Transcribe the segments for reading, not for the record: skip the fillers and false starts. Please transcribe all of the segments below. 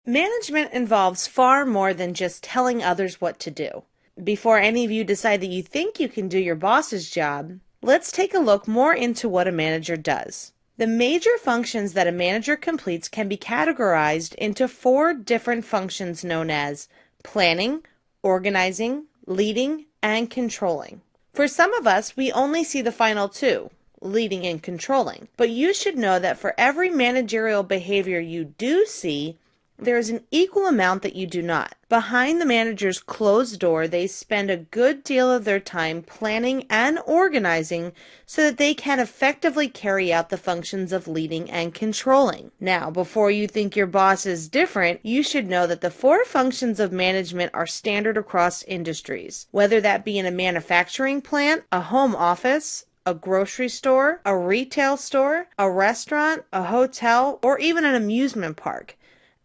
Management involves far more than just telling others what to do. Before any of you decide that you think you can do your boss's job, let's take a look more into what a manager does. The major functions that a manager completes can be categorized into four different functions known as planning, organizing, leading, and controlling. For some of us, we only see the final two, leading and controlling, but you should know that for every managerial behavior you do see, there is an equal amount that you do not. Behind the manager's closed door, they spend a good deal of their time planning and organizing so that they can effectively carry out the functions of leading and controlling. Now, before you think your boss is different, you should know that the four functions of management are standard across industries, whether that be in a manufacturing plant, a home office, a grocery store, a retail store, a restaurant, a hotel, or even an amusement park.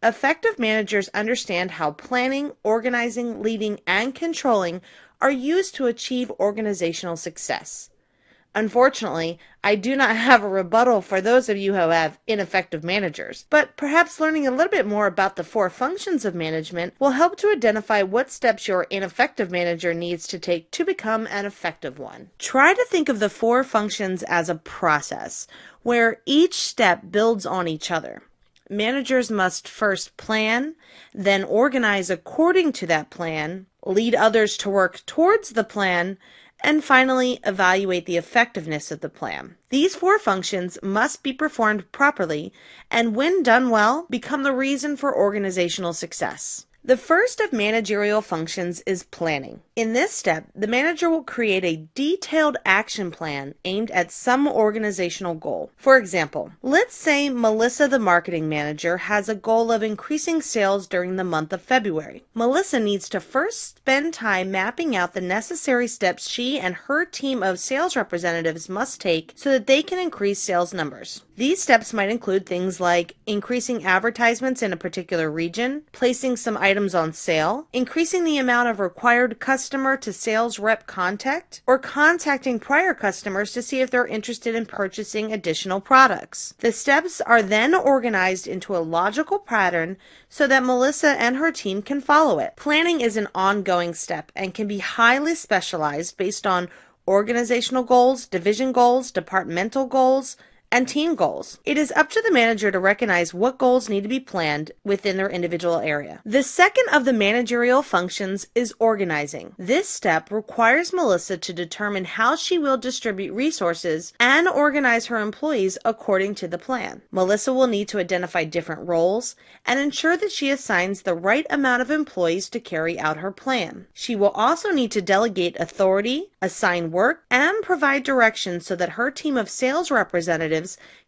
Effective managers understand how planning, organizing, leading, and controlling are used to achieve organizational success. Unfortunately, I do not have a rebuttal for those of you who have ineffective managers, but perhaps learning a little bit more about the four functions of management will help to identify what steps your ineffective manager needs to take to become an effective one. Try to think of the four functions as a process, where each step builds on each other. Managers must first plan, then organize according to that plan, lead others to work towards the plan, and finally evaluate the effectiveness of the plan. These four functions must be performed properly and, when done well, become the reason for organizational success. The first of managerial functions is planning. In this step, the manager will create a detailed action plan aimed at some organizational goal. For example, let's say Melissa, the marketing manager, has a goal of increasing sales during the month of February. Melissa needs to first spend time mapping out the necessary steps she and her team of sales representatives must take so that they can increase sales numbers. These steps might include things like increasing advertisements in a particular region, placing some items on sale, increasing the amount of required customer to sales rep contact, or contacting prior customers to see if they're interested in purchasing additional products. The steps are then organized into a logical pattern so that Melissa and her team can follow it. Planning is an ongoing step and can be highly specialized based on organizational goals, division goals, departmental goals, and team goals. It is up to the manager to recognize what goals need to be planned within their individual area. The second of the managerial functions is organizing. This step requires Melissa to determine how she will distribute resources and organize her employees according to the plan. Melissa will need to identify different roles and ensure that she assigns the right amount of employees to carry out her plan. She will also need to delegate authority, assign work, and provide direction so that her team of sales representatives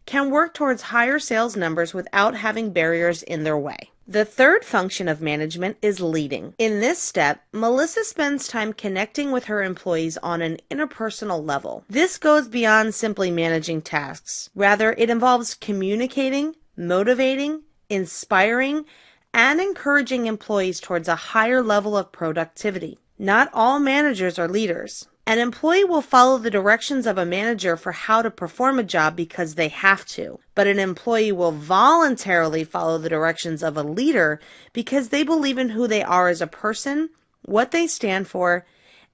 can work towards higher sales numbers without having barriers in their way. The third function of management is leading. In this step, Melissa spends time connecting with her employees on an interpersonal level. This goes beyond simply managing tasks. Rather, it involves communicating, motivating, inspiring, and encouraging employees towards a higher level of productivity. Not all managers are leaders. An employee will follow the directions of a manager for how to perform a job because they have to, but an employee will voluntarily follow the directions of a leader because they believe in who they are as a person, what they stand for,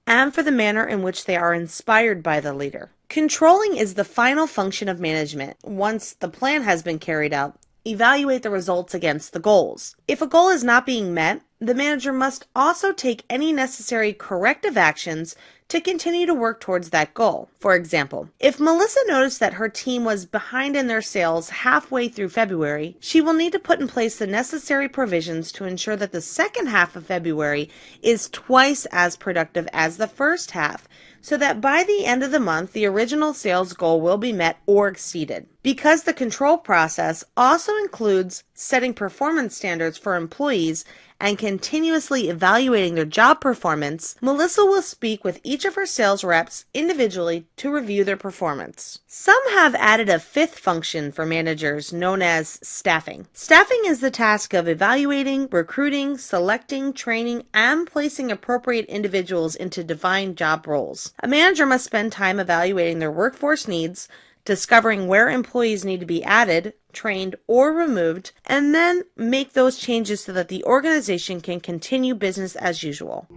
and for the manner in which they are inspired by the leader. Controlling is the final function of management. Once the plan has been carried out, evaluate the results against the goals. If a goal is not being met, the manager must also take any necessary corrective actions to continue to work towards that goal. For example, if Melissa noticed that her team was behind in their sales halfway through February, she will need to put in place the necessary provisions to ensure that the second half of February is twice as productive as the first half, so that by the end of the month, the original sales goal will be met or exceeded. Because the control process also includes setting performance standards for employees and continuously evaluating their job performance, Melissa will speak with each of her sales reps individually to review their performance. Some have added a fifth function for managers known as staffing. Staffing is the task of evaluating, recruiting, selecting, training, and placing appropriate individuals into defined job roles. A manager must spend time evaluating their workforce needs, discovering where employees need to be added, trained, or removed, and then make those changes so that the organization can continue business as usual.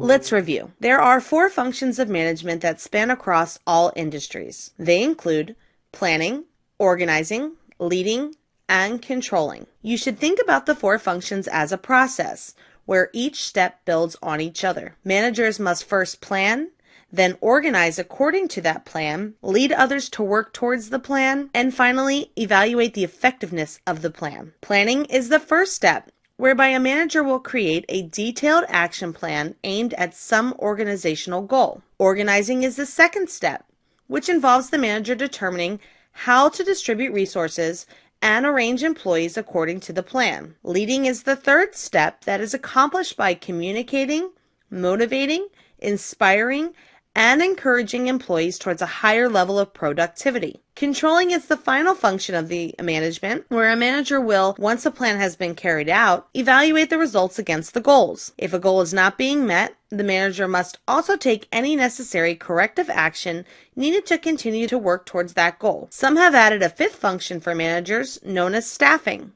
Let's review. There are 4 functions of management that span across all industries. They include planning, organizing, leading, and controlling. You should think about the 4 functions as a process where each step builds on each other. Managers must first plan, then organize according to that plan, lead others to work towards the plan, and finally evaluate the effectiveness of the plan. Planning is the first step, whereby a manager will create a detailed action plan aimed at some organizational goal. Organizing is the second step, which involves the manager determining how to distribute resources and arrange employees according to the plan. Leading is the third step that is accomplished by communicating, motivating, inspiring, and encouraging employees towards a higher level of productivity. Controlling is the final function of the management, where a manager will, once a plan has been carried out, evaluate the results against the goals. If a goal is not being met, the manager must also take any necessary corrective action needed to continue to work towards that goal. Some have added a 5th function for managers, known as staffing.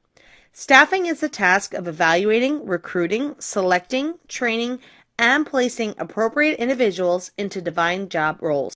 Staffing is the task of evaluating, recruiting, selecting, training, and placing appropriate individuals into defined job roles.